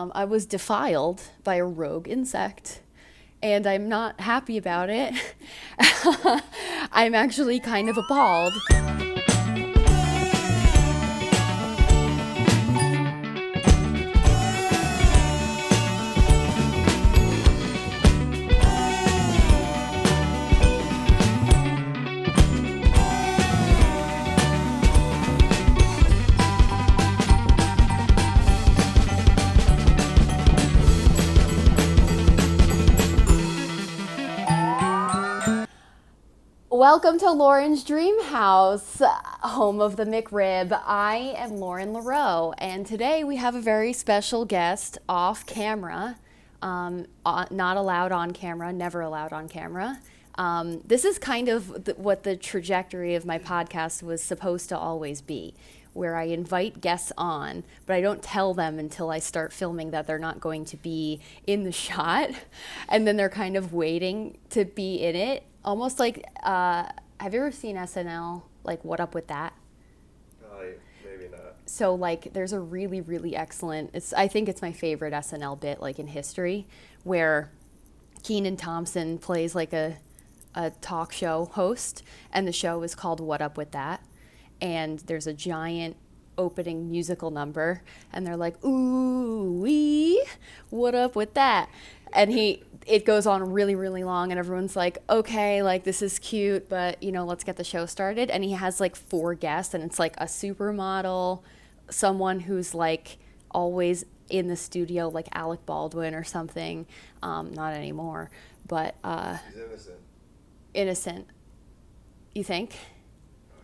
I was defiled by a rogue insect, and I'm not happy about it. I'm actually kind of appalled. Welcome to Lauren's Dreamhouse, home of the McRib. I am Lauren LaRoe, and today we have a very special guest off camera, not allowed on camera, never allowed on camera. This is kind of what the trajectory of my podcast was supposed to always be, where I invite guests on, but I don't tell them until I start filming that they're not going to be in the shot, and then they're kind of waiting to be in it. Almost like, have you ever seen SNL, like What Up With That? Maybe not. So like there's a really, really excellent, I think it's my favorite SNL bit like in history, where Kenan Thompson plays like a talk show host, and the show is called What Up With That? And there's a giant opening musical number, and they're like, ooh wee, what up with that? And it goes on really, really long, and everyone's like, okay, like this is cute, but let's get the show started. And he has like 4 guests, and it's like a supermodel, someone who's like always in the studio, like Alec Baldwin or something. Not anymore, but He's innocent. Innocent. You think? Oh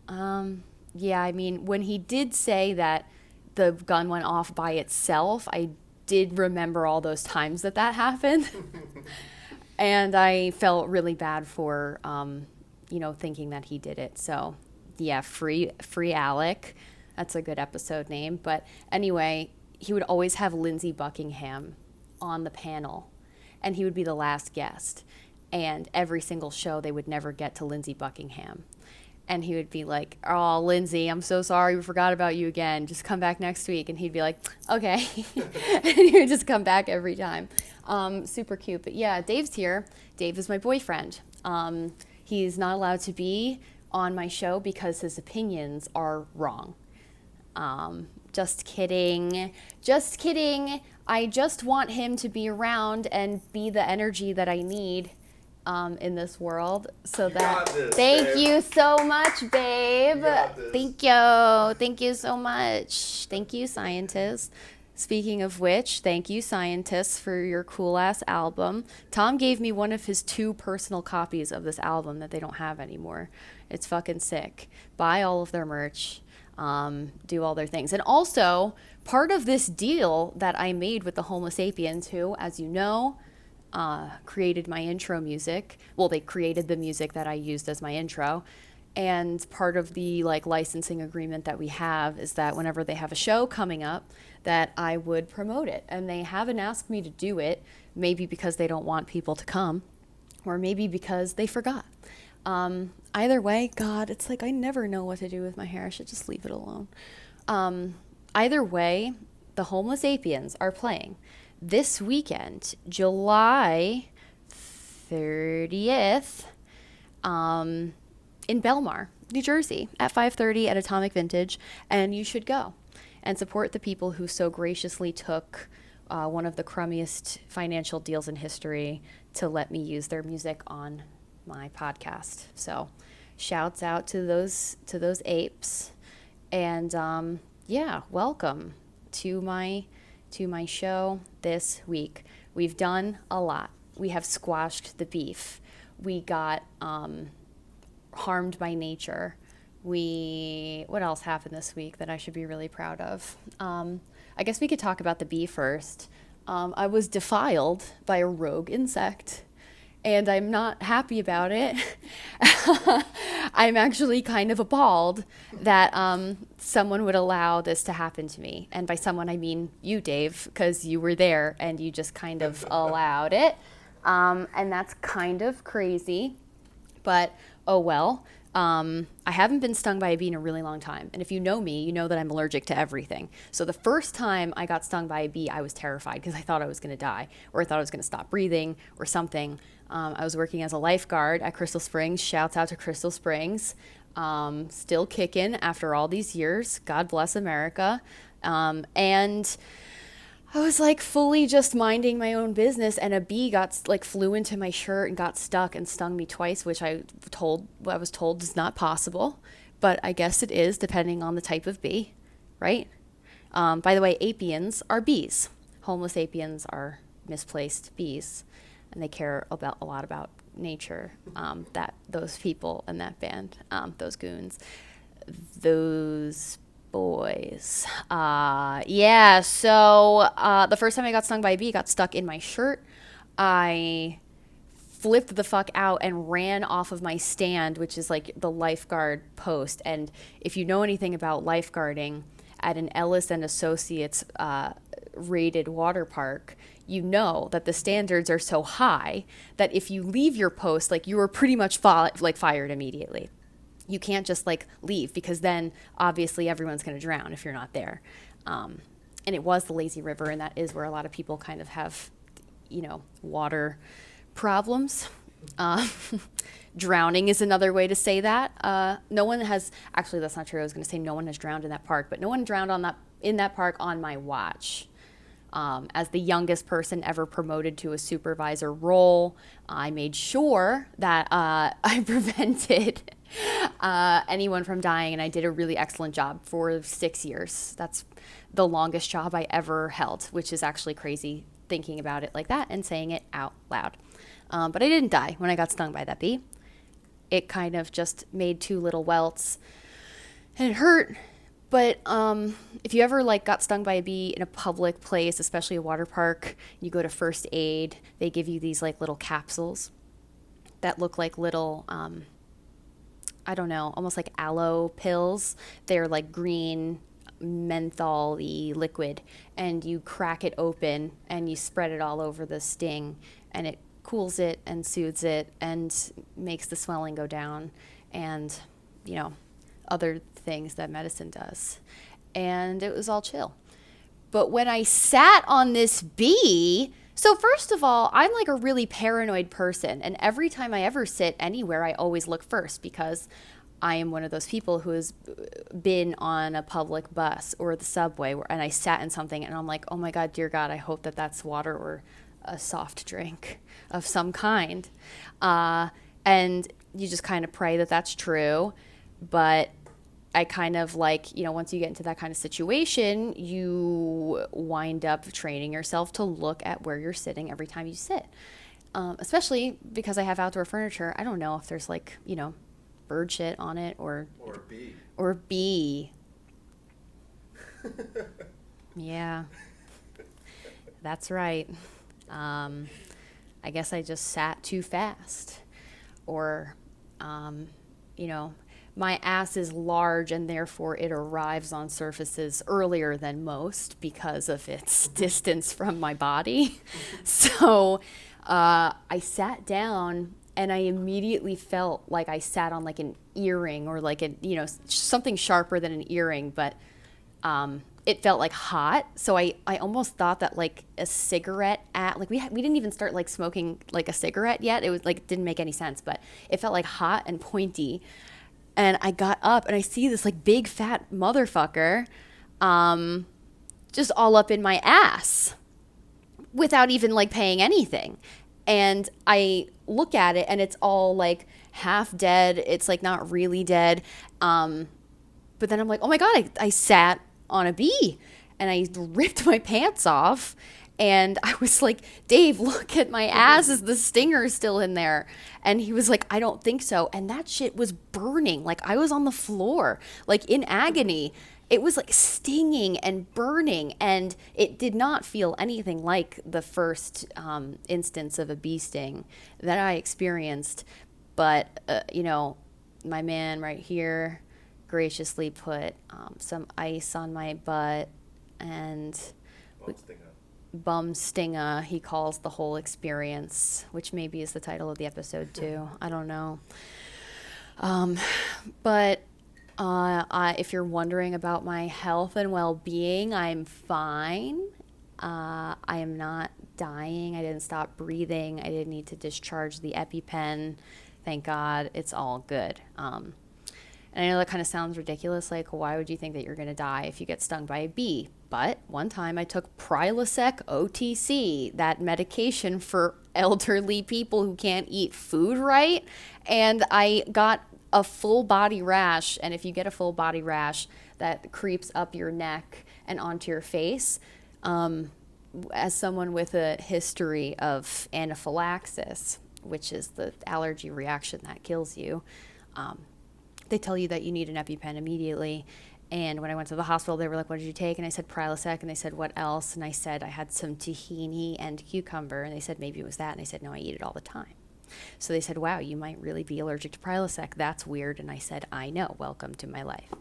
yeah. Yeah, I mean, when he did say that the gun went off by itself, I did remember all those times that happened. And I felt really bad for, thinking that he did it. So, yeah, free Alec. That's a good episode name. But anyway, he would always have Lindsey Buckingham on the panel, and he would be the last guest. And every single show, they would never get to Lindsey Buckingham. And he would be like, oh, Lindsay, I'm so sorry. We forgot about you again. Just come back next week. And he'd be like, okay. And he would just come back every time. Super cute. But yeah, Dave's here. Dave is my boyfriend. He's not allowed to be on my show because his opinions are wrong. Just kidding. Just kidding. I just want him to be around and be the energy that I need in this world, so thank you so much, babe. Thank you so much. Thank you, scientists. Speaking of which, thank you, scientists, for your cool ass album. Tom gave me one of his 2 personal copies of this album that they don't have anymore. It's fucking sick. Buy all of their merch, do all their things. And also, part of this deal that I made with the Homo sapiens, who, as you know, created my intro music. Well, they created the music that I used as my intro. And part of the licensing agreement that we have is that whenever they have a show coming up, that I would promote it. And they haven't asked me to do it, maybe because they don't want people to come, or maybe because they forgot. Either way, God, it's like I never know what to do with my hair. I should just leave it alone. Either way, the Homo sapiens are playing this weekend, July 30th, in Belmar, New Jersey, at 5:30 at Atomic Vintage, and you should go and support the people who so graciously took one of the crummiest financial deals in history to let me use their music on my podcast. So, shouts out to those apes, and yeah, welcome to my show this week. We've done a lot. We have squashed the beef. We got harmed by nature. What else happened this week that I should be really proud of? I guess we could talk about the beef first. I was defiled by a rogue insect, and I'm not happy about it. I'm actually kind of appalled that someone would allow this to happen to me. And by someone, I mean you, Dave, because you were there and you just kind of allowed it. And that's kind of crazy. But, oh well. I haven't been stung by a bee in a really long time. And if you know me, you know that I'm allergic to everything. So the first time I got stung by a bee, I was terrified because I thought I was going to die, or I thought I was going to stop breathing or something. I was working as a lifeguard at Crystal Springs. Shouts out to Crystal Springs. Still kicking after all these years. God bless America. And I was like fully just minding my own business, and a bee flew into my shirt and got stuck and stung me twice, which I was told is not possible, but I guess it is depending on the type of bee, right? By the way, apians are bees. Homeless apians are misplaced bees, and they care a lot about nature. That those people in that band, those goons, those boys. So the first time I got stung by a bee, got stuck in my shirt. I flipped the fuck out and ran off of my stand, which is like the lifeguard post. And if you know anything about lifeguarding at an Ellis and Associates rated water park, you know that the standards are so high that if you leave your post, like, you are pretty much fired immediately. You can't just like leave, because then obviously everyone's going to drown if you're not there. And it was the lazy river, and that is where a lot of people kind of have, water problems. Drowning is another way to say that. No one has, actually that's not true. I was going to say no one has drowned in that park, but no one drowned in that park on my watch. As the youngest person ever promoted to a supervisor role, I made sure that I prevented anyone from dying, and I did a really excellent job for 6 years. That's the longest job I ever held, which is actually crazy thinking about it like that and saying it out loud. But I didn't die when I got stung by that bee. It kind of just made 2 little welts, and it hurt. But if you ever got stung by a bee in a public place, especially a water park, you go to first aid, they give you these little capsules that look like little, I don't know, almost like aloe pills. They're like green menthol-y liquid, and you crack it open and you spread it all over the sting, and it cools it and soothes it and makes the swelling go down, and other things that medicine does. And it was all chill. But when I sat on this bee, so first of all, I'm like a really paranoid person, and every time I ever sit anywhere, I always look first, because I am one of those people who has been on a public bus or the subway and I sat in something and I'm like, oh my God, dear God, I hope that that's water or a soft drink of some kind. And you just kind of pray that that's true. But I kind of once you get into that kind of situation, you wind up training yourself to look at where you're sitting every time you sit. Especially because I have outdoor furniture. I don't know if there's bird shit on it or bee. Or bee. Yeah. That's right. I guess I just sat too fast. Or, my ass is large and therefore it arrives on surfaces earlier than most because of its distance from my body. So I sat down and I immediately felt like I sat on an earring or something sharper than an earring, but it felt hot. So I almost thought that a cigarette we didn't even start smoking a cigarette yet. It was didn't make any sense, but it felt hot and pointy. And I got up and I see this big fat motherfucker just all up in my ass without even paying anything. And I look at it and it's all half dead. It's not really dead. But then I'm like, oh my God, I sat on a bee and I ripped my pants off. And I was like, Dave, look at my ass. Is the stinger still in there? And he was like, I don't think so. And that shit was burning. I was on the floor, in agony. It was stinging and burning. And it did not feel anything like the first instance of a bee sting that I experienced. But, my man right here graciously put some ice on my butt and bum stinga, he calls the whole experience, which maybe is the title of the episode too. I don't know. But if you're wondering about my health and well-being, I'm fine. I am not dying. I didn't stop breathing. I didn't need to discharge the EpiPen. Thank God. It's all good. And I know that kind of sounds ridiculous. Like, why would you think that you're going to die if you get stung by a bee? But one time I took Prilosec OTC, that medication for elderly people who can't eat food right. And I got a full body rash. And if you get a full body rash that creeps up your neck and onto your face, as someone with a history of anaphylaxis, which is the allergy reaction that kills you, they tell you that you need an EpiPen immediately. And when I went to the hospital, they were like, what did you take? And I said, Prilosec. And they said, what else? And I said, I had some tahini and cucumber. And they said, maybe it was that. And I said, no, I eat it all the time. So they said, wow, you might really be allergic to Prilosec. That's weird. And I said, I know. Welcome to my life.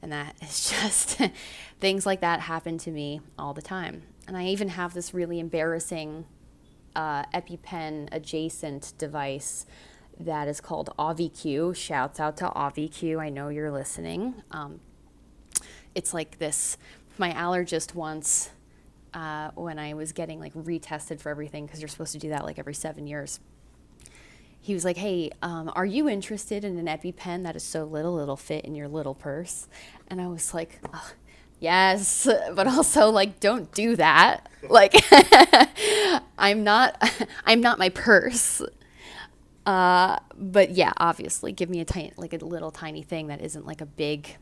And that is just, things like that happen to me all the time. And I even have this really embarrassing EpiPen adjacent device that is called AviQ. Shouts out to AviQ. I know you're listening. It's like this, my allergist once, when I was getting like retested for everything, because you're supposed to do that like every 7 years, he was like, hey, are you interested in an EpiPen that is so little it'll fit in your little purse? And I was like, oh, yes, but also like, don't do that. Like, I'm not my purse. But yeah, obviously, give me a little tiny thing that isn't like a big,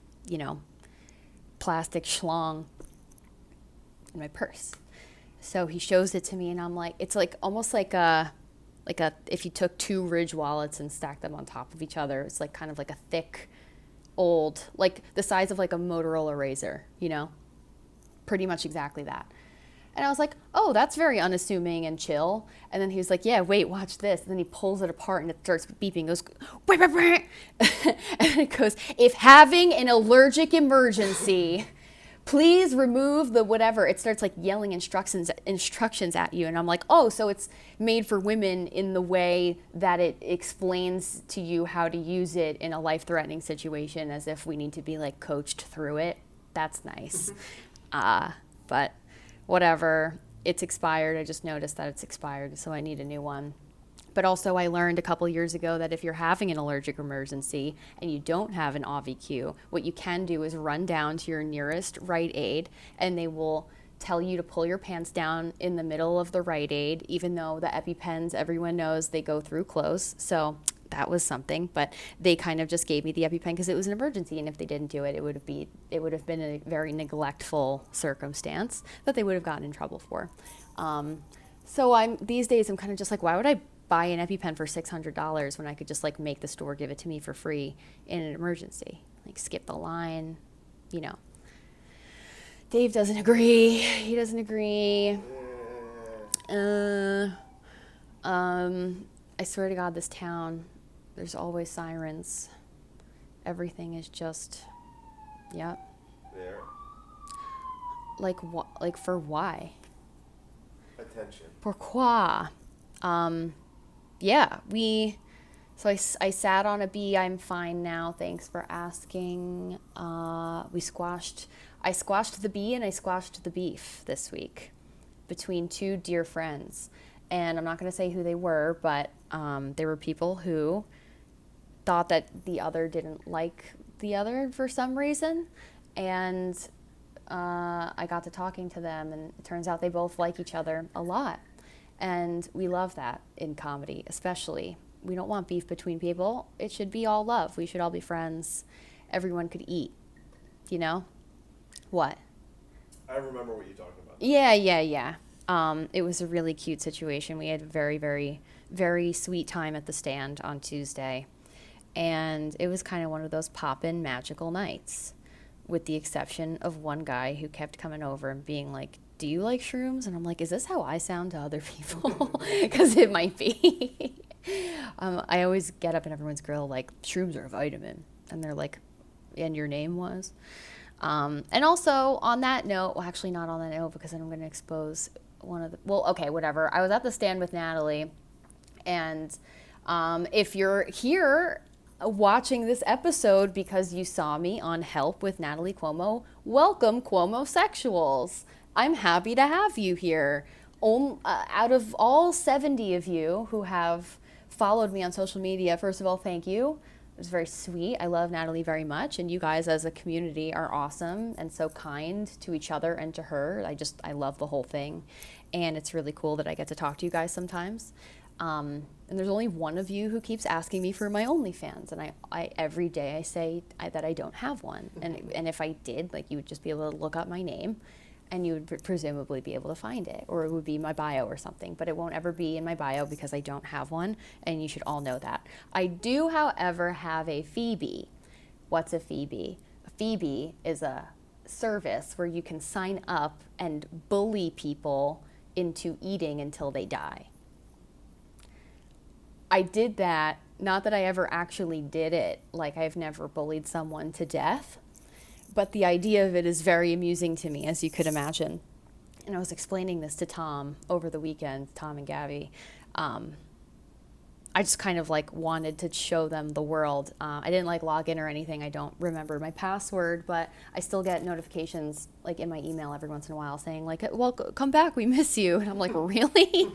plastic schlong in my purse. So he shows it to me, and I'm like, it's like almost like if you took two Ridge wallets and stacked them on top of each other. It's like kind of like a thick, old, like the size of like a Motorola Razr, pretty much exactly that. And I was like, oh, that's very unassuming and chill. And then he was like, yeah, wait, watch this. And then he pulls it apart and it starts beeping. It goes, wait, wait, wait. And it goes, if having an allergic emergency, please remove the whatever. It starts like yelling instructions at you. And I'm like, oh, so it's made for women in the way that it explains to you how to use it in a life-threatening situation, as if we need to be like coached through it. That's nice. But whatever, it's expired. I just noticed that it's expired, so I need a new one. But also I learned a couple years ago that if you're having an allergic emergency and you don't have an AviQ, what you can do is run down to your nearest Rite Aid, and they will tell you to pull your pants down in the middle of the Rite Aid, even though the EpiPens, everyone knows they go through clothes. So that was something, but they kind of just gave me the EpiPen because it was an emergency, and if they didn't do it, it would have been a very neglectful circumstance that they would have gotten in trouble for. So these days I'm kind of just like, why would I buy an EpiPen for $600 when I could just like make the store give it to me for free in an emergency? Like, skip the line, Dave doesn't agree. He doesn't agree. I swear to God, this town, there's always sirens. Everything is just, yep. There. Like what? Like for why? Attention. Pourquoi? Yeah, so I sat on a bee. I'm fine now. Thanks for asking. I squashed the bee and I squashed the beef this week between two dear friends. And I'm not going to say who they were, but there were people who thought that the other didn't like the other for some reason. And I got to talking to them, and it turns out they both like each other a lot. And we love that in comedy, especially. We don't want beef between people. It should be all love. We should all be friends. Everyone could eat, What? I remember what you're talking about. Yeah. It was a really cute situation. We had a very, very, very sweet time at the stand on Tuesday. And it was kind of one of those pop-in magical nights, with the exception of one guy who kept coming over and being like, do you like shrooms? And I'm like, is this how I sound to other people? Because it might be. I always get up in everyone's grill like, shrooms are a vitamin. And they're like, and your name was? And also on that note, well, actually not on that note, because then I'm going to expose one of the, well, okay, whatever. I was at the stand with Natalie, and if you're here watching this episode because you saw me on Help with Natalie Cuomo, welcome Cuomo-sexuals. I'm happy to have you here. Out of all 70 of you who have followed me on social media, first of all, thank you. It was very sweet. I love Natalie very much, and you guys as a community are awesome and so kind to each other and to her. I love the whole thing, and it's really cool that I get to talk to you guys sometimes. And there's only one of you who keeps asking me for my OnlyFans, and I every day I say that I don't have one, and if I did, like, you would just be able to look up my name, and you would presumably be able to find it, or it would be my bio or something, but it won't ever be in my bio because I don't have one, and you should all know that. I do, however, have a Phoebe. What's a Phoebe? A Phoebe is a service where you can sign up and bully people into eating until they die. I did that, not that I ever actually did it, like I've never bullied someone to death, but the idea of it is very amusing to me, as you could imagine. And I was explaining this to Tom over the weekend, Tom and Gabby. I just kind of like wanted to show them the world. I didn't like log in or anything. I don't remember my password, but I still get notifications like in my email every once in a while saying like, well, come back, we miss you. And I'm like, really?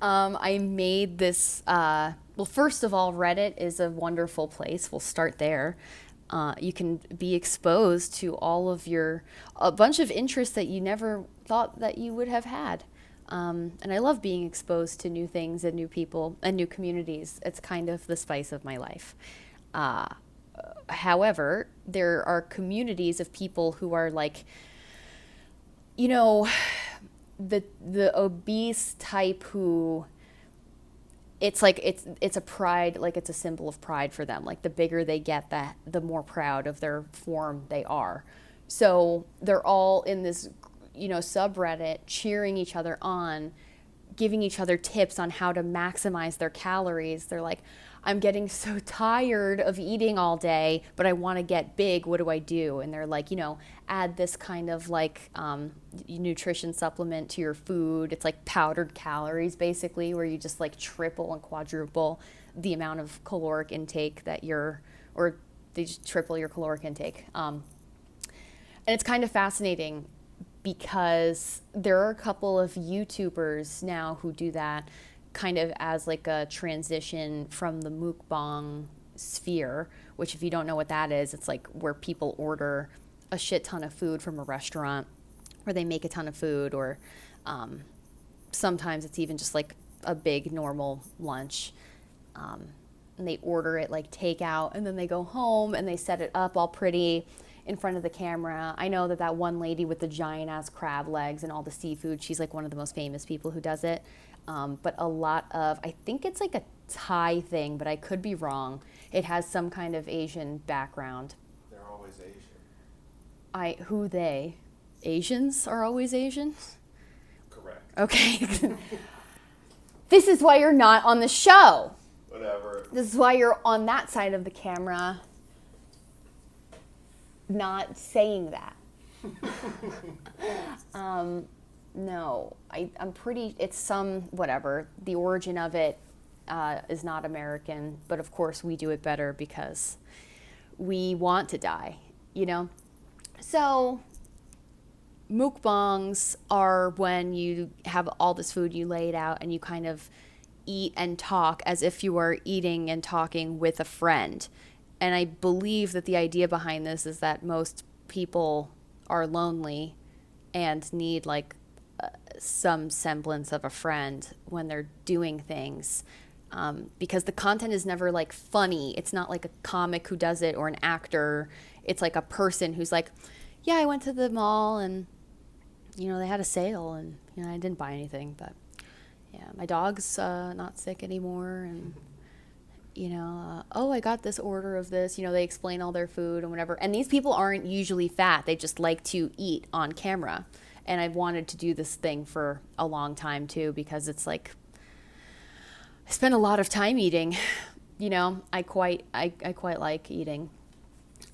I made this, well, first of all, Reddit is a wonderful place. We'll start there. You can be exposed to a bunch of interests that you never thought that you would have had. And I love being exposed to new things and new people and new communities. It's kind of the spice of my life. However, there are communities of people who are like, you know, the obese type who it's like it's a pride, like it's a symbol of pride for them. Like the bigger they get, the more proud of their form they are. So they're all in this, you know, subreddit cheering each other on, giving each other tips on how to maximize their calories. They're like, I'm getting so tired of eating all day, but I want to get big. What do I do? And they're like, you know, add this kind of like nutrition supplement to your food. It's like powdered calories, basically, where you just like triple and quadruple the amount of caloric intake or they just triple your caloric intake. And it's kind of fascinating because there are a couple of YouTubers now who do that kind of as like a transition from the mukbang sphere, which if you don't know what that is, it's like where people order a shit ton of food from a restaurant, or they make a ton of food, or sometimes it's even just like a big normal lunch. And they order it like takeout, and then they go home and they set it up all pretty in front of the camera. I know that one lady with the giant ass crab legs and all the seafood, she's like one of the most famous people who does it. But a lot of, I think it's like a Thai thing, but I could be wrong. It has some kind of Asian background. They're always Asian. Who they? Asians are always Asian? Correct. Okay. This is why you're not on the show. Whatever. This is why you're on that side of the camera, not saying that. No, I'm pretty, it's some, whatever. The origin of it is not American, but of course we do it better because we want to die, you know? So mukbangs are when you have all this food, you lay it out, and you kind of eat and talk as if you are eating and talking with a friend. And I believe that the idea behind this is that most people are lonely and need like some semblance of a friend when they're doing things, because the content is never like funny. It's not like a comic who does it or an actor. It's like a person who's like, yeah, I went to the mall and, you know, they had a sale and, you know, I didn't buy anything, but yeah, my dog's not sick anymore, and you know, oh, I got this order of this, you know, they explain all their food and whatever. And these people aren't usually fat. They just like to eat on camera. And I've wanted to do this thing for a long time too, because it's like, I spend a lot of time eating, you know, I quite like eating.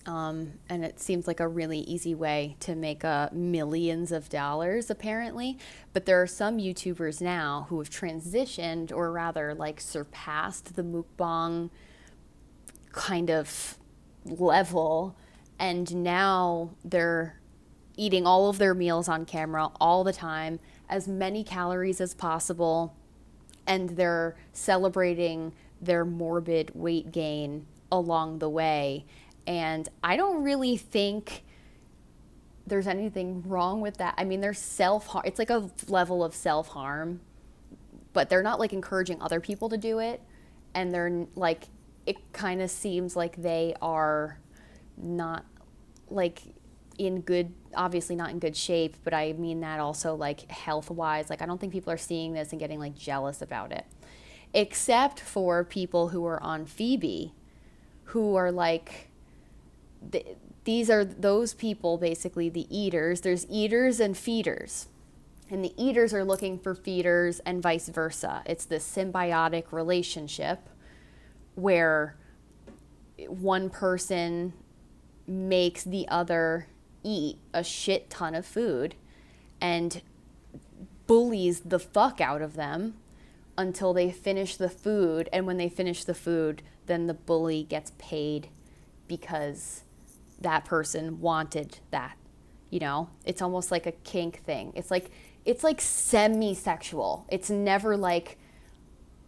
And it seems like a really easy way to make millions of dollars, apparently. But there are some YouTubers now who have transitioned, or rather like surpassed the mukbang kind of level, and now they're eating all of their meals on camera all the time, as many calories as possible, and they're celebrating their morbid weight gain along the way. And I don't really think there's anything wrong with that. I mean, there's self-harm. It's like a level of self-harm, but they're not like encouraging other people to do it. And they're like, it kind of seems like they are not like in good, obviously not in good shape, but I mean that also like health-wise. Like, I don't think people are seeing this and getting like jealous about it, except for people who are on Phoebe, who are like, these are those people, basically the eaters. There's eaters and feeders, and the eaters are looking for feeders and vice versa. It's this symbiotic relationship where one person makes the other eat a shit ton of food and bullies the fuck out of them until they finish the food. And when they finish the food, then the bully gets paid because that person wanted that. You know, it's almost like a kink thing. It's like semi-sexual. It's never like,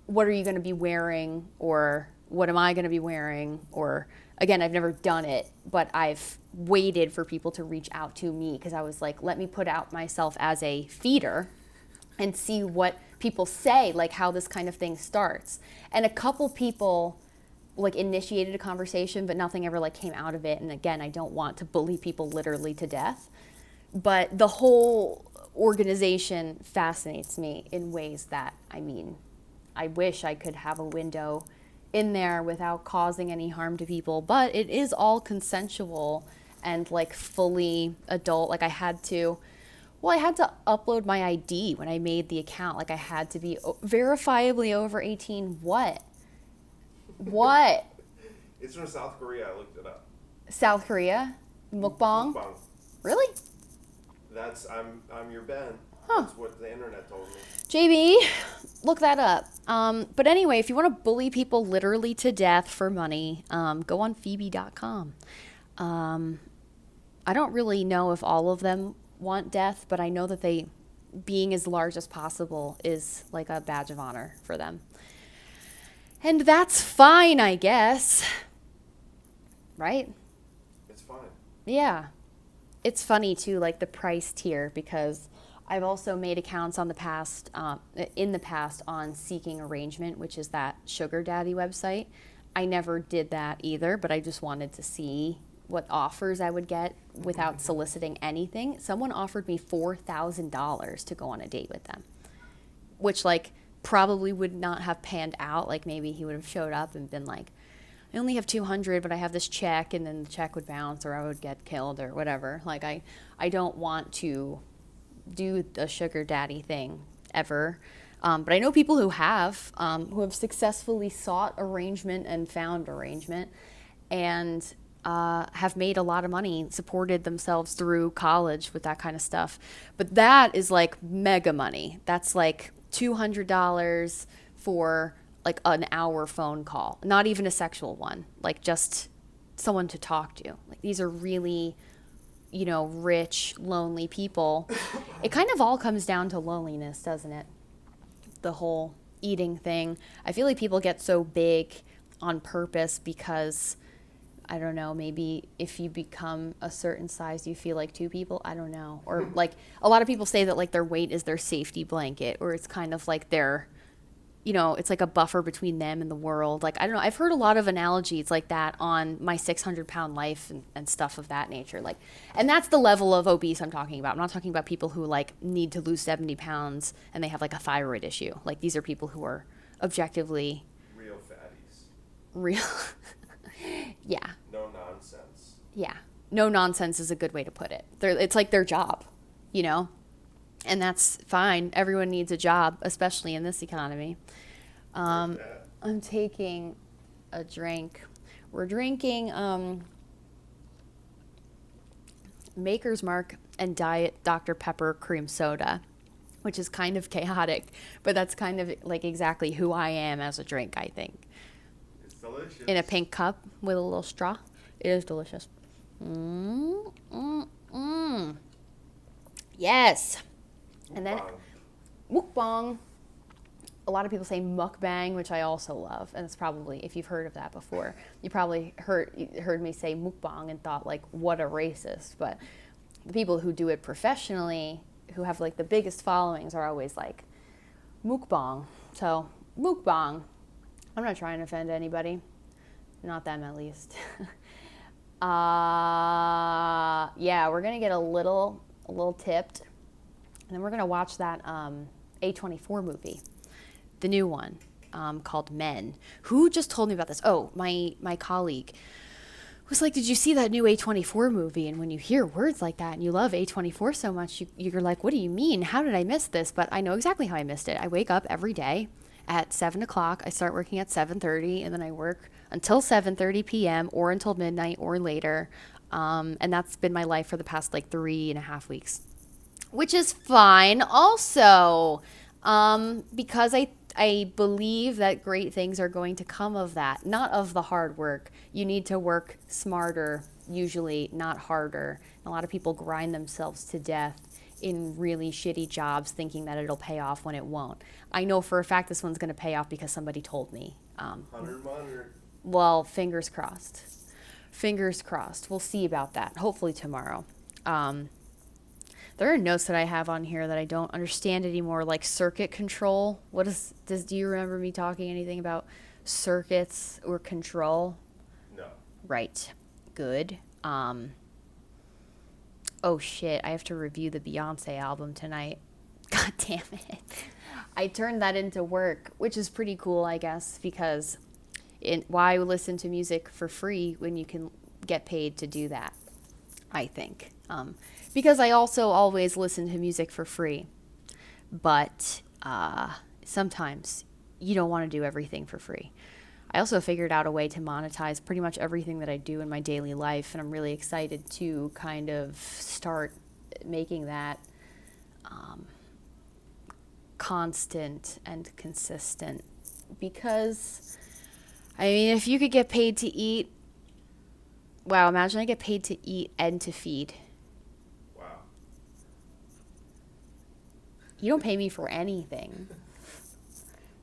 what are you going to be wearing, or what am I going to be wearing? Or again, I've never done it, but I've waited for people to reach out to me because I was like, let me put out myself as a feeder and see what people say, like how this kind of thing starts. And a couple people like initiated a conversation, but nothing ever like came out of it. And again, I don't want to bully people literally to death, but the whole organization fascinates me in ways that, I mean, I wish I could have a window in there without causing any harm to people, but it is all consensual and like fully adult. Like I had to upload my ID when I made the account. Like I had to be verifiably over 18. What? It's from South Korea. I looked it up. South Korea? Mukbang? Mukbang. Really? I'm your Ben. Huh. That's what the internet told me. JB, look that up. But anyway, if you want to bully people literally to death for money, go on Phoebe.com. I don't really know if all of them want death, but I know that being as large as possible is like a badge of honor for them. And that's fine, I guess. Right? It's fine. Yeah. It's funny too, like the price tier, because I've also made accounts in the past on Seeking Arrangement, which is that sugar daddy website. I never did that either, but I just wanted to see what offers I would get without soliciting anything. Someone offered me $4,000 to go on a date with them, which like probably would not have panned out. Like maybe he would have showed up and been like, I only have 200, but I have this check, and then the check would bounce or I would get killed or whatever. Like I don't want to do the sugar daddy thing ever. But I know people who have successfully sought arrangement and found arrangement and have made a lot of money, supported themselves through college with that kind of stuff. But that is like mega money. That's like $200 for like an hour phone call, not even a sexual one, like just someone to talk to. Like these are really, rich, lonely people. It kind of all comes down to loneliness, doesn't it? The whole eating thing. I feel like people get so big on purpose because, I don't know, maybe if you become a certain size, you feel like two people. I don't know. Or like a lot of people say that like their weight is their safety blanket, or it's kind of like their, it's like a buffer between them and the world. Like, I don't know. I've heard a lot of analogies like that on My 600-Pound Life and stuff of that nature. Like, and that's the level of obese I'm talking about. I'm not talking about people who like need to lose 70 pounds and they have like a thyroid issue. Like these are people who are objectively Real fatties. Real. Yeah. No nonsense. Yeah. No nonsense is a good way to put it. It's like their job, and that's fine. Everyone needs a job, especially in this economy. I'm taking a drink. We're drinking Maker's Mark and Diet Dr. Pepper cream soda, which is kind of chaotic, but that's kind of like exactly who I am as a drink, I think. It's delicious. delicious. in a pink cup with a little straw. It is delicious. Mm, mm, mm. Yes. And then mukbang. A lot of people say mukbang, which I also love, and it's probably, if you've heard of that before, you probably heard me say mukbang and thought like, what a racist. But the people who do it professionally, who have like the biggest followings, are always like mukbang. So mukbang. I'm not trying to offend anybody, not them at least. Yeah, we're gonna get a little tipped, and then we're gonna watch that A24 movie. The new one, called Men. Who just told me about this? Oh, my colleague was like, did you see that new A24 movie? And when you hear words like that and you love A24 so much, you're like, what do you mean? How did I miss this? But I know exactly how I missed it. I wake up every day at 7 o'clock. I start working at 7:30, and then I work until 7:30 p.m. or until midnight or later. And that's been my life for the past like 3.5 weeks, which is fine also, because I believe that great things are going to come of that, not of the hard work. You need to work smarter, usually, not harder. A lot of people grind themselves to death in really shitty jobs thinking that it'll pay off when it won't. I know for a fact this one's going to pay off because somebody told me. 100. Well, fingers crossed. Fingers crossed. We'll see about that. Hopefully tomorrow. There are notes that I have on here that I don't understand anymore, like circuit control. Do you remember me talking anything about circuits or control? No. Right. Good. Oh shit, I have to review the Beyonce album tonight. God damn it. I turned that into work, which is pretty cool, I guess, because why listen to music for free when you can get paid to do that, I think. Because I also always listen to music for free. But sometimes you don't want to do everything for free. I also figured out a way to monetize pretty much everything that I do in my daily life, and I'm really excited to kind of start making that constant and consistent. Because, I mean, if you could get paid to eat, wow, imagine I get paid to eat and to feed. You don't pay me for anything.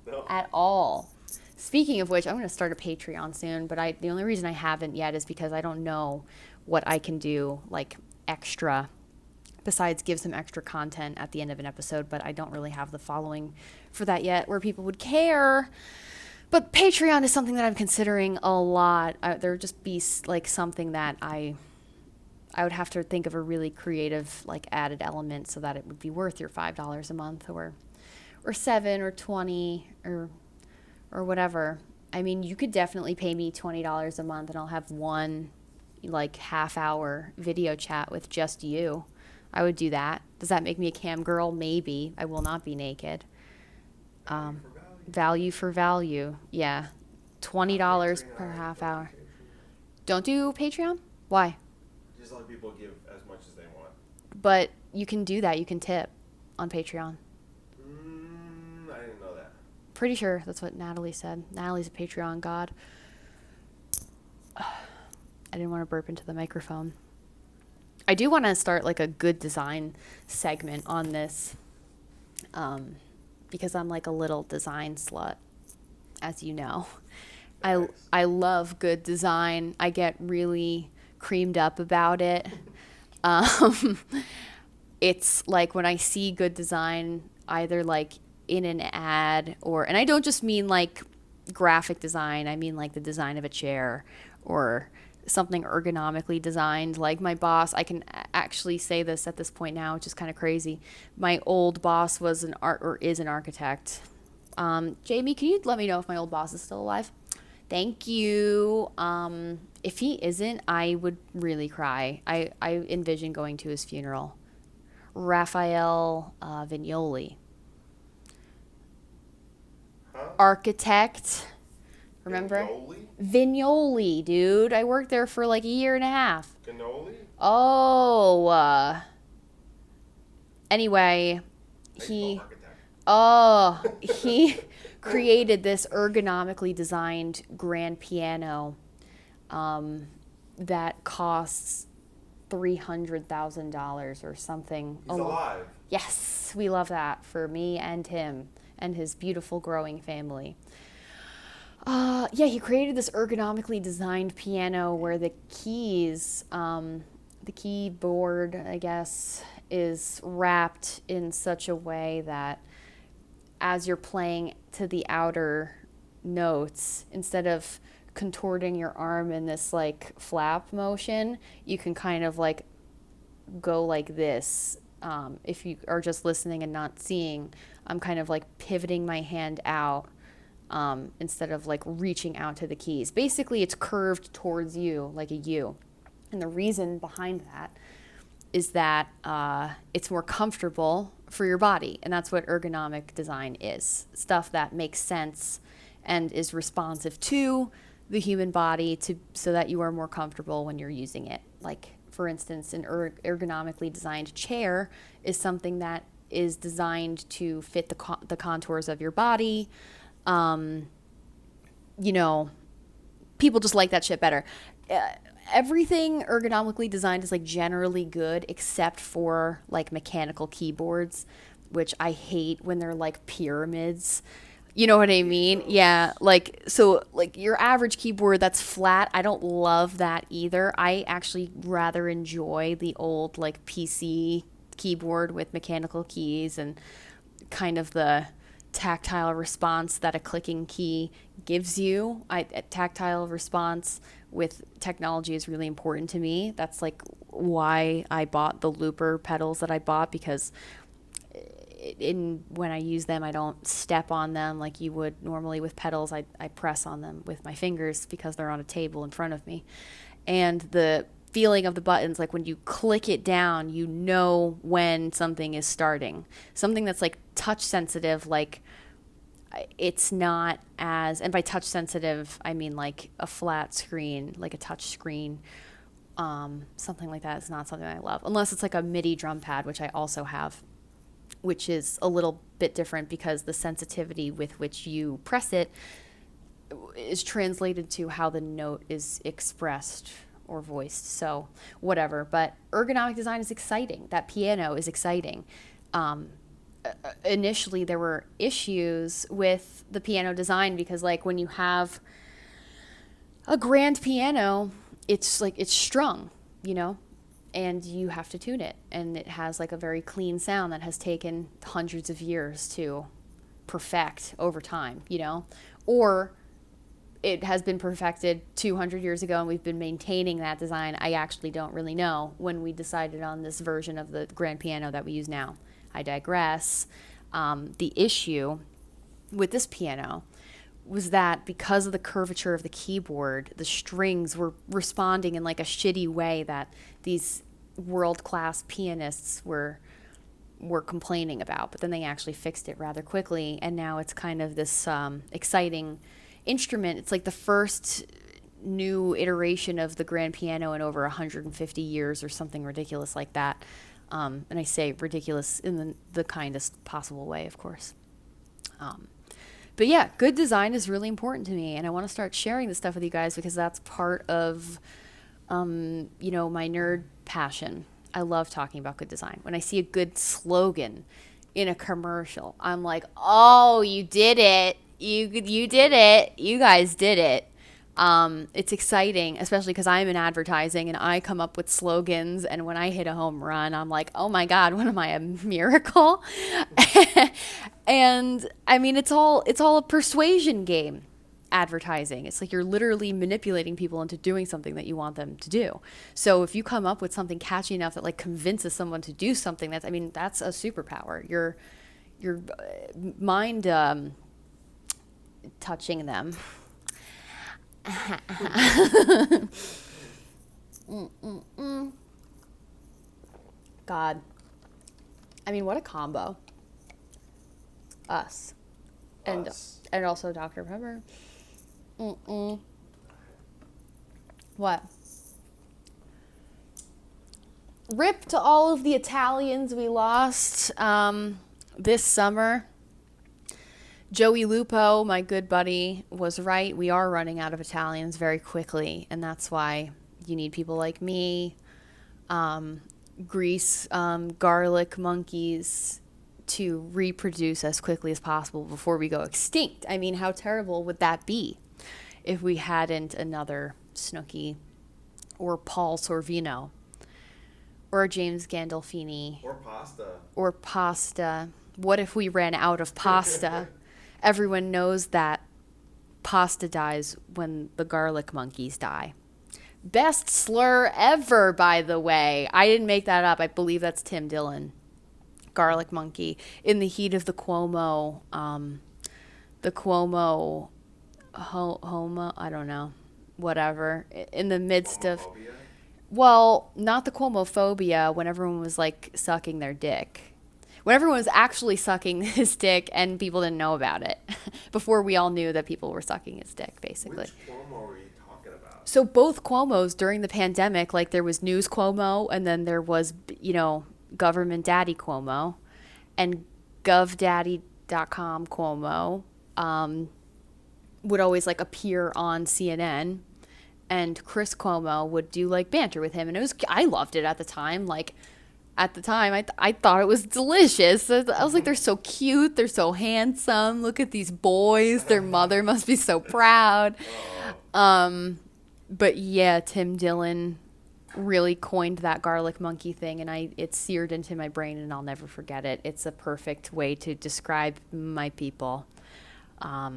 No. At all. Speaking of which, I'm going to start a Patreon soon, but the only reason I haven't yet is because I don't know what I can do, like, extra, besides give some extra content at the end of an episode, but I don't really have the following for that yet where people would care. But Patreon is something that I'm considering a lot. There would just be, like, something that I would have to think of a really creative, like, added element so that it would be worth your $5 a month or $7 or $20 or whatever. I mean, you could definitely pay me $20 a month and I'll have one, like, half-hour video chat with just you. I would do that. Does that make me a cam girl? Maybe. I will not be naked. Value for value. Yeah. $20 per half hour. Don't do Patreon? Why? Just let people give as much as they want. But you can do that. You can tip on Patreon. I didn't know that. Pretty sure that's what Natalie said. Natalie's a Patreon god. I didn't want to burp into the microphone. I do want to start like a good design segment on this, because I'm like a little design slut, as you know. Nice. I love good design. I get really creamed up about it. It's like when I see good design, either like in an ad and I don't just mean like graphic design. I mean like the design of a chair or something ergonomically designed. Like my boss, I can actually say this at this point now, which is kind of crazy. My old boss was is an architect. Jamie, can you let me know if my old boss is still alive? Thank you. If he isn't, I would really cry. I envision going to his funeral. Raphael Vignoli. Huh? Architect. Remember? Vignoli, dude. I worked there for like 1.5 years. Cannoli? Oh. Anyway, he created this ergonomically designed grand piano that costs $300,000 or something. He's alive. Yes, we love that for me and him and his beautiful growing family. Yeah, he created this ergonomically designed piano where the keys, the keyboard, I guess, is wrapped in such a way that as you're playing to the outer notes, instead of contorting your arm in this like flap motion, you can kind of like go like this. If you are just listening and not seeing, I'm kind of like pivoting my hand out instead of like reaching out to the keys. Basically, it's curved towards you like a U. And the reason behind that is that it's more comfortable for your body. And that's what ergonomic design is. Stuff that makes sense and is responsive to the human body so that you are more comfortable when you're using it. Like, for instance, an ergonomically designed chair is something that is designed to fit the contours of your body. People just like that shit better. Everything ergonomically designed is like generally good except for like mechanical keyboards, which I hate when they're like pyramids. You know what I mean? Yeah, like your average keyboard that's flat, I don't love that either. I actually rather enjoy the old like PC keyboard with mechanical keys and kind of the tactile response that a clicking key gives you. A tactile response with technology is really important to me. That's like why I bought the looper pedals that I bought, because when I use them, I don't step on them like you would normally with pedals. I press on them with my fingers because they're on a table in front of me. And the feeling of the buttons, like when you click it down, you know when something is starting. Something that's like touch sensitive, like it's not as, and by touch sensitive, I mean like a flat screen, like a touch screen. Something like that is not something I love, unless it's like a MIDI drum pad, which I also have, which is a little bit different because the sensitivity with which you press it is translated to how the note is expressed or voiced. So whatever, but ergonomic design is exciting. That piano is exciting. Initially there were issues with the piano design because like when you have a grand piano, it's like it's strung, and you have to tune it, and it has like a very clean sound that has taken hundreds of years to perfect over time, or it has been perfected 200 years ago and we've been maintaining that design. I actually don't really know when we decided on this version of the grand piano that we use now. I digress. The issue with this piano was that because of the curvature of the keyboard, the strings were responding in like a shitty way that these world-class pianists were complaining about. But then they actually fixed it rather quickly, and now it's kind of this exciting instrument. It's like the first new iteration of the grand piano in over 150 years or something ridiculous like that. And I say ridiculous in the kindest possible way, of course. But yeah, good design is really important to me, and I want to start sharing this stuff with you guys because that's part of, my nerd passion. I love talking about good design. When I see a good slogan in a commercial, I'm like, oh, you did it. You did it. You guys did it. It's exciting, especially because I'm in advertising and I come up with slogans, and when I hit a home run, I'm like, oh my God, what am I, a miracle? And I mean, it's all a persuasion game, advertising. It's like you're literally manipulating people into doing something that you want them to do. So if you come up with something catchy enough that like convinces someone to do something, that's a superpower. Your mind touching them. God. I mean, what a combo. Us. And also Dr. Pepper. What? Rip to all of the Italians we lost this summer. Joey Lupo, my good buddy, was right. We are running out of Italians very quickly, and that's why you need people like me, grease, garlic monkeys to reproduce as quickly as possible before we go extinct. I mean, how terrible would that be if we hadn't another Snooki or Paul Sorvino or James Gandolfini Or pasta. or pasta? What if we ran out of pasta? Everyone knows that pasta dies when the garlic monkeys die. Best slur ever, by the way. I didn't make that up. I believe that's Tim Dillon. Garlic monkey. In the heat of the Cuomo, homo, I don't know, whatever. In the midst of, Homophobia? well, not the Cuomophobia, when everyone was like sucking their dick. When everyone was actually sucking his dick and people didn't know about it. Before we all knew that people were sucking his dick, basically. Which Cuomo are you talking about? So both Cuomos during the pandemic, like there was News Cuomo and then there was, Government Daddy Cuomo and GovDaddy.com Cuomo would always like appear on CNN, and Chris Cuomo would do like banter with him, and I loved it at the time. Like at the time, I thought it was delicious. I was like, they're so cute, they're so handsome. Look at these boys. Their mother must be so proud. But yeah, Tim Dillon really coined that garlic monkey thing, and it's seared into my brain, and I'll never forget it. It's a perfect way to describe my people. I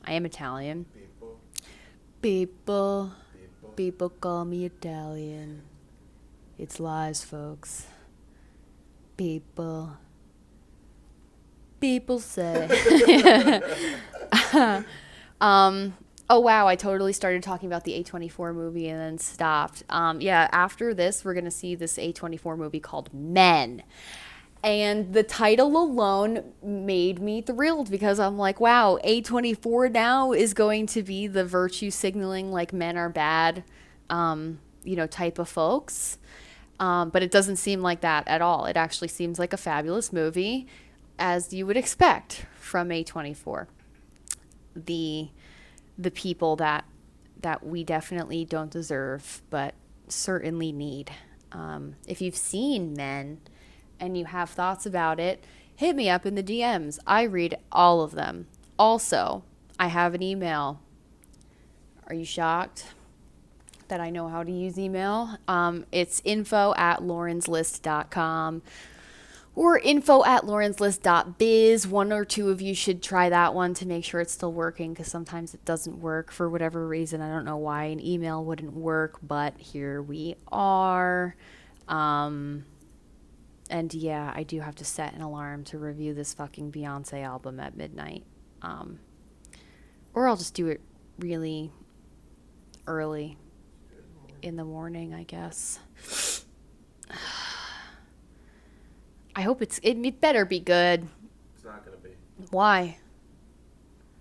am Italian. People call me Italian. It's lies, folks. People say. Oh, wow, I totally started talking about the A24 movie and then stopped. Yeah, after this, we're going to see this A24 movie called Men. And the title alone made me thrilled because I'm like, wow, A24 now is going to be the virtue signaling, like men are bad, type of folks. But it doesn't seem like that at all. It actually seems like a fabulous movie, as you would expect from A24. The people that we definitely don't deserve, but certainly need. If you've seen Men and you have thoughts about it, hit me up in the DMs. I read all of them. Also, I have an email. Are you shocked that I know how to use email? It's info@laurenslist.com or info@laurenslist.biz. One or two of you should try that one to make sure it's still working, because sometimes it doesn't work for whatever reason. I don't know why an email wouldn't work, but here we are. And yeah, I do have to set an alarm to review this fucking Beyonce album at midnight. Or I'll just do it really early in the morning, I guess. I hope it better be good. It's not going to be. Why?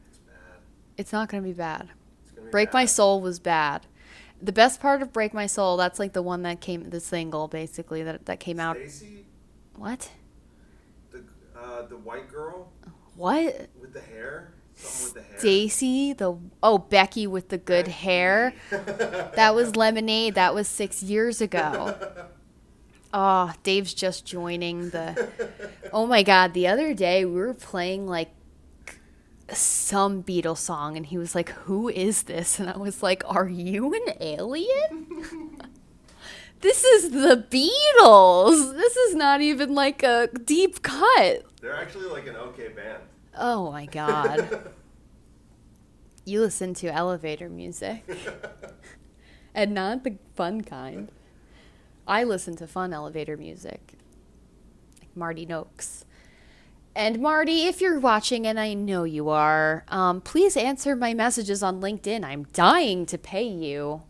It's bad. It's not going to be bad. It's gonna be Break bad. My Soul was bad. The best part of Break My Soul, that's like the one that came, the single basically that came out. Stacey? What? The white girl? What? With the hair? Something with the hair? Stacy, Becky with the good hair. That was Lemonade. That was 6 years ago. Oh, Dave's just joining oh my God. The other day we were playing like some Beatles song and he was like, who is this? And I was like, are you an alien? This is the Beatles. This is not even like a deep cut. They're actually like an okay band. Oh my God. You listen to elevator music and not the fun kind. I listen to fun elevator music, like Marty Noakes. And Marty, if you're watching, and I know you are, please answer my messages on LinkedIn. I'm dying to pay you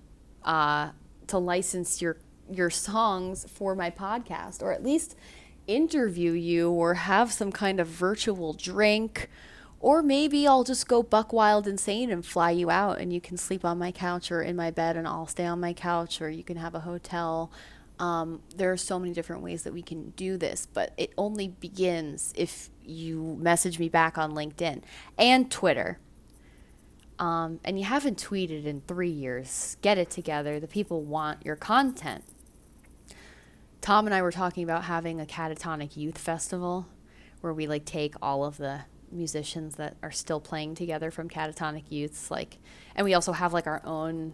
to license your songs for my podcast, or at least interview you, or have some kind of virtual drink. Or maybe I'll just go buck wild insane and fly you out, and you can sleep on my couch or in my bed, and I'll stay on my couch, or you can have a hotel. There are so many different ways that we can do this, but it only begins if you message me back on LinkedIn and Twitter. And you haven't tweeted in 3 years. Get it together. The people want your content. Tom and I were talking about having a catatonic youth festival where we like take all of the musicians that are still playing together from catatonic youths, like, and we also have like our own,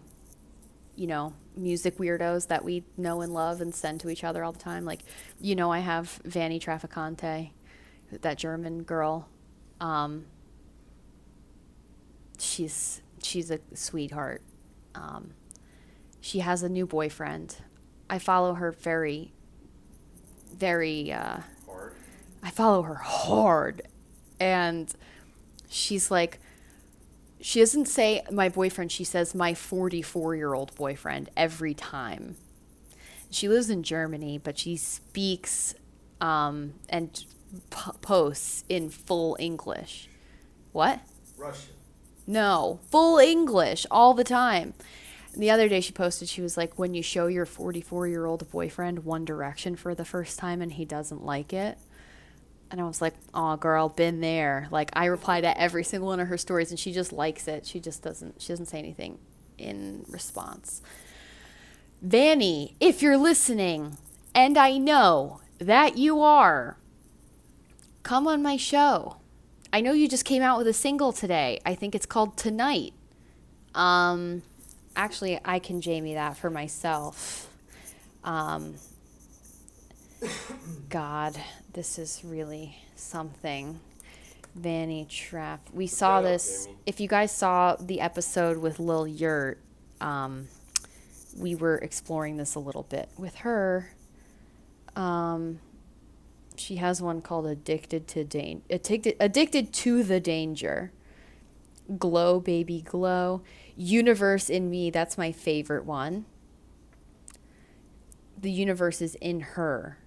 music weirdos that we know and love and send to each other all the time. Like, I have Vanny Traficante, that German girl. She's a sweetheart. She has a new boyfriend. I follow her very Hard. I follow her hard. And she's like, she doesn't say my boyfriend, she says my 44-year-old boyfriend every time. She lives in Germany, but she speaks and posts in full English. What? Russian. No, full English all the time. The other day she posted, she was like, when you show your 44-year-old boyfriend One Direction for the first time and he doesn't like it. And I was like, oh, girl, been there. Like, I reply to every single one of her stories and she just likes it. She doesn't say anything in response. Vanny, if you're listening, and I know that you are, come on my show. I know you just came out with a single today. I think it's called Tonight. Actually, I can Jamie that for myself. God, this is really something. Vanny Trap. We saw this. If you guys saw the episode with Lil Yurt, we were exploring this a little bit with her. She has one called Addicted to the Danger. Glow, Baby Glow. Universe in Me, that's my favorite one. The universe is in her,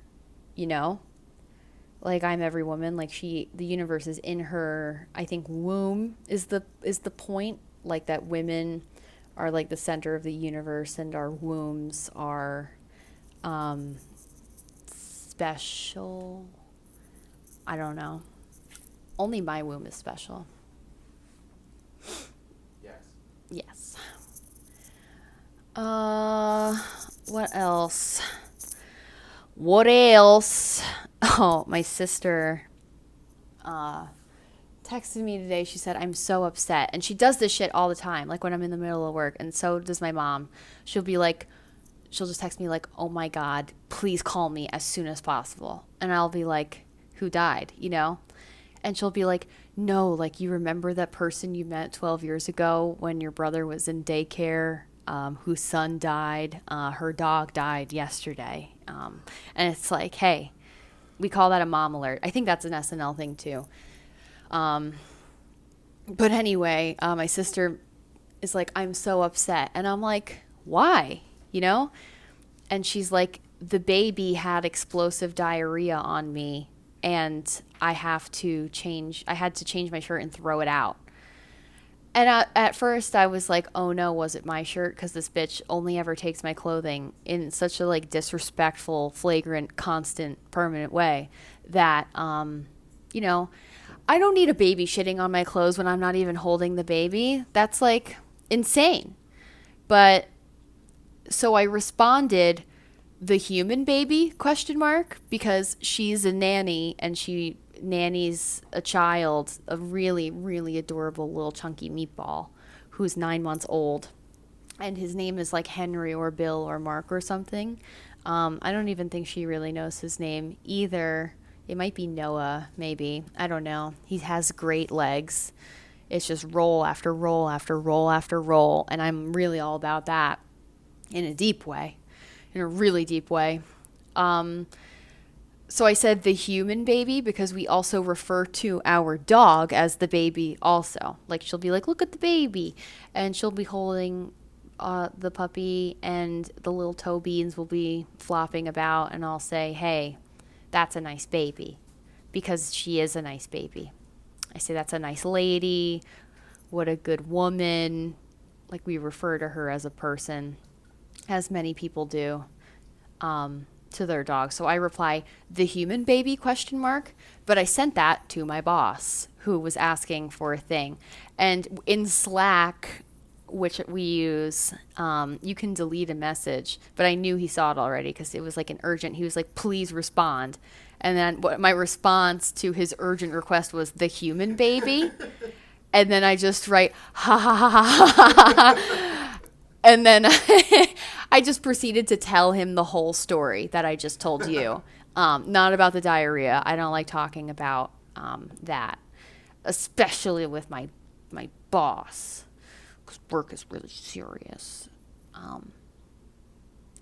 Like, I'm every woman, like the universe is in her. I think womb is the point, like that women are like the center of the universe and our wombs are special. I don't know. Only my womb is special. Yes. What else? Oh, my sister texted me today. She said, I'm so upset. And she does this shit all the time, like when I'm in the middle of work. And so does my mom. She'll just text me like, oh my God, please call me as soon as possible. And I'll be like, who died, And she'll be like, no, like, you remember that person you met 12 years ago when your brother was in daycare, whose son died, her dog died yesterday. And it's like, hey, we call that a mom alert. I think that's an SNL thing too. But anyway, my sister is like, I'm so upset. And I'm like, why? And she's like, the baby had explosive diarrhea on me. And I had to change my shirt and throw it out. And at first I was like, oh no, was it my shirt? Because this bitch only ever takes my clothing in such a like disrespectful, flagrant, constant, permanent way that, I don't need a baby shitting on my clothes when I'm not even holding the baby. That's like insane. But so I responded, the human baby, ? Because she's a nanny and she nannies a child, a really, really adorable little chunky meatball who's 9 months old. And his name is like Henry or Bill or Mark or something. I don't even think she really knows his name either. It might be Noah, maybe. I don't know. He has great legs. It's just roll after roll after roll after roll. And I'm really all about that in a deep way. In a really deep way. So I said the human baby because we also refer to our dog as the baby also. Like, she'll be like, look at the baby. And she'll be holding the puppy and the little toe beans will be flopping about. And I'll say, hey, that's a nice baby. Because she is a nice baby. I say, that's a nice lady. What a good woman. Like, we refer to her as a person, as many people do. to their dog. So I reply, the human baby question mark. But I sent that to my boss who was asking for a thing. And in Slack, which we use, you can delete a message, but I knew he saw it already because it was like an urgent. He was like, please respond. And then my response to his urgent request was the human baby. And then I just write, ha ha ha ha ha ha. And then I just proceeded to tell him the whole story that I just told you. Not about the diarrhea. I don't like talking about that, especially with my boss. Work is really serious.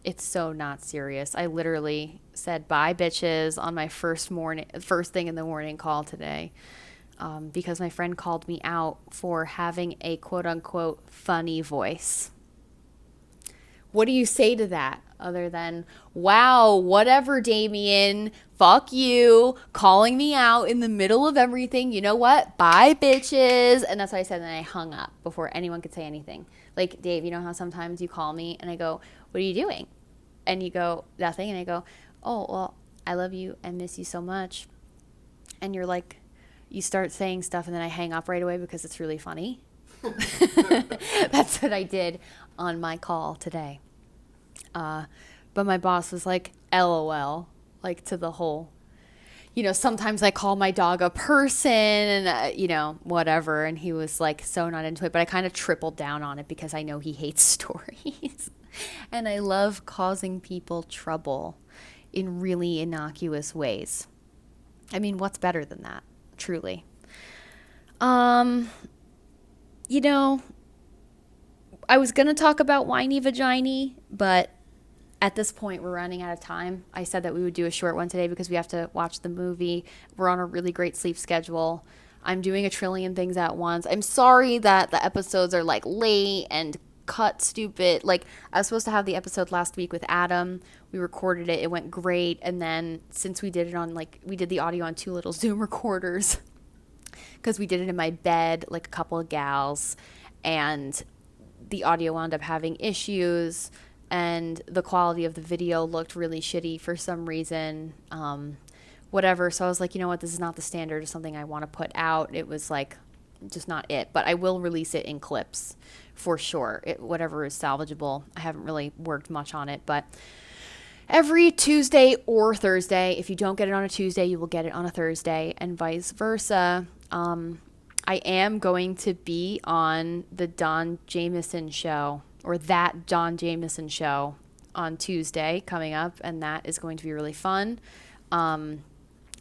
It's so not serious. I literally said bye bitches on my first thing in the morning call today, because my friend called me out for having a quote unquote funny voice. What do you say to that other than, wow, whatever, Damien, fuck you, calling me out in the middle of everything. You know what? Bye, bitches. And that's what I said. And then I hung up before anyone could say anything. Like, Dave, you know how sometimes you call me and I go, what are you doing? And you go, nothing. And I go, oh, well, I love you and miss you so much. And you're like, you start saying stuff and then I hang up right away because it's really funny. That's what I did on my call today. But my boss was like, LOL, like to the whole, sometimes I call my dog a person and, whatever. And he was like so not into it, but I kind of tripled down on it because I know he hates stories and I love causing people trouble in really innocuous ways. I mean, what's better than that? Truly. I was going to talk about whiny vagina, but at this point we're running out of time. I said that we would do a short one today because we have to watch the movie. We're on a really great sleep schedule. I'm doing a trillion things at once. I'm sorry that the episodes are like late and cut stupid. Like, I was supposed to have the episode last week with Adam. We recorded it. It went great. And then since we did it on we did the audio on 2 little Zoom recorders because we did it in my bed, like a couple of gals, and the audio wound up having issues and the quality of the video looked really shitty for some reason, whatever. So I was like, you know what, this is not the standard of something I want to put out. It was like just not it, but I will release it in clips for sure. Whatever is salvageable. I haven't really worked much on it, but every Tuesday or Thursday, if you don't get it on a Tuesday, you will get it on a Thursday and vice versa. I am going to be on the Don Jameson show, or that Don Jameson show, on Tuesday coming up, and that is going to be really fun. And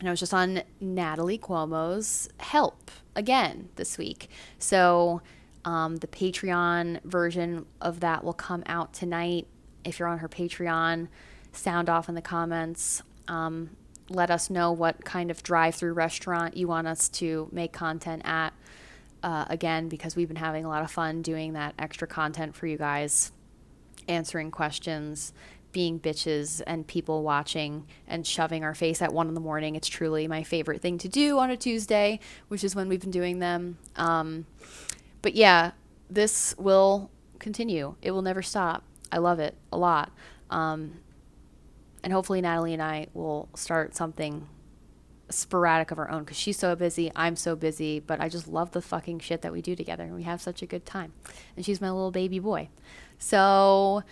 I was just on Natalie Cuomo's Help again this week. So the Patreon version of that will come out tonight. If you're on her Patreon, sound off in the comments. Let us know what kind of drive-through restaurant you want us to make content at. Again, because we've been having a lot of fun doing that extra content for you guys, answering questions, being bitches, and people watching and shoving our face at 1 a.m. It's truly my favorite thing to do on a Tuesday, which is when we've been doing them. But yeah, this will continue. It will never stop. I love it a lot. And hopefully Natalie and I will start something sporadic of our own because she's so busy, I'm so busy, but I just love the fucking shit that we do together and we have such a good time. And she's my little baby boy. So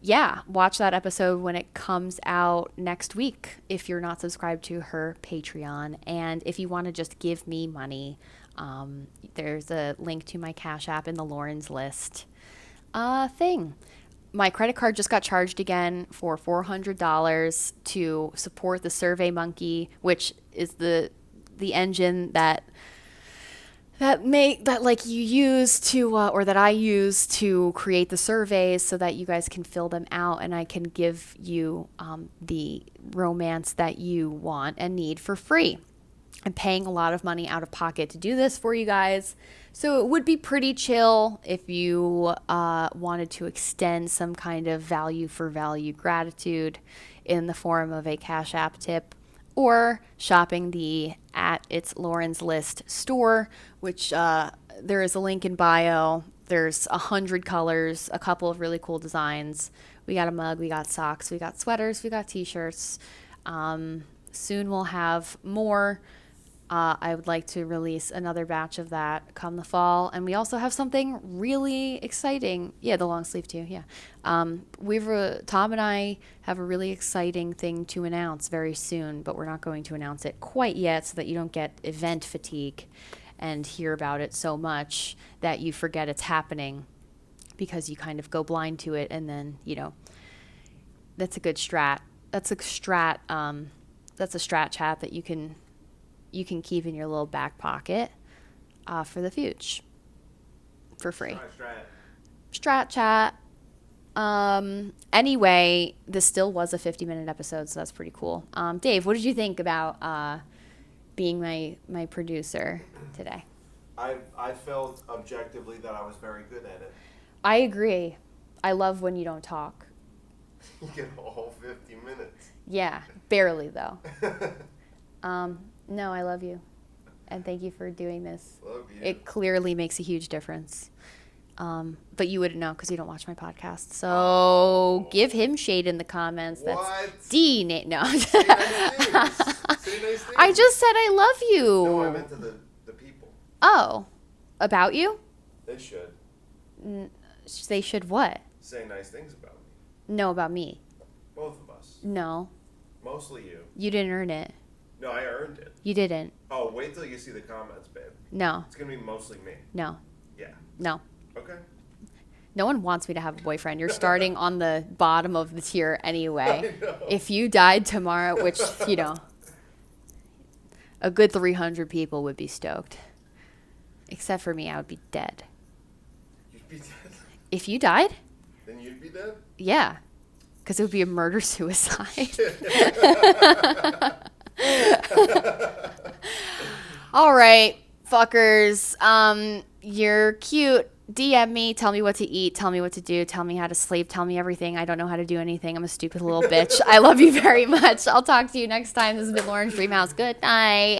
yeah, watch that episode when it comes out next week if you're not subscribed to her Patreon. And if you want to just give me money, there's a link to my Cash App in the Lauren's List thing. My credit card just got charged again for $400 to support the Survey Monkey, which is the engine that you use to or that I use to create the surveys so that you guys can fill them out and I can give you the romance that you want and need for free. I'm paying a lot of money out of pocket to do this for you guys. So it would be pretty chill if you wanted to extend some kind of value for value gratitude in the form of a Cash App tip or shopping the It's Lauren's List store, which there is a link in bio There's 100 colors, a couple of really cool designs. We got a mug, we got socks, we got sweaters, we got t-shirts. Soon we'll have more. I would like to release another batch of that come the fall. And we also have something really exciting. Yeah, the long sleeve too, yeah. Tom and I have a really exciting thing to announce very soon, but we're not going to announce it quite yet so that you don't get event fatigue and hear about it so much that you forget it's happening because you kind of go blind to it. And then, that's a good strat. That's a strat chat that you can keep in your little back pocket for the future for free. Strat chat. Anyway, this still was a 50-minute episode, so that's pretty cool. Dave, what did you think about being my producer today? I felt objectively that I was very good at it. I agree. I love when you don't talk. You get a whole 50 minutes. Yeah, barely though. No, I love you. And thank you for doing this. Love you. It clearly makes a huge difference. But you wouldn't know because you don't watch my podcast. So give him shade in the comments. What? That's D. No. Say nice things. Say nice things. I just said I love you. No, I meant to the people. Oh. About you? They should. They should what? Say nice things about me. No, about me. Both of us. No. Mostly you. You didn't earn it. No, I earned it. You didn't. Oh, wait till you see the comments, babe. No. It's going to be mostly me. No. Yeah. No. Okay. No one wants me to have a boyfriend. You're starting on the bottom of the tier anyway. I know. If you died tomorrow, which, a good 300 people would be stoked. Except for me, I would be dead. You'd be dead? If you died? Then you'd be dead? Yeah. Because it would be a murder-suicide. All right, fuckers. You're cute. DM me. Tell me what to eat. Tell me what to do. Tell me how to sleep. Tell me everything. I don't know how to do anything. I'm a stupid little bitch. I love you very much. I'll talk to you next time. This has been Lauren's Dreamhouse. Good night.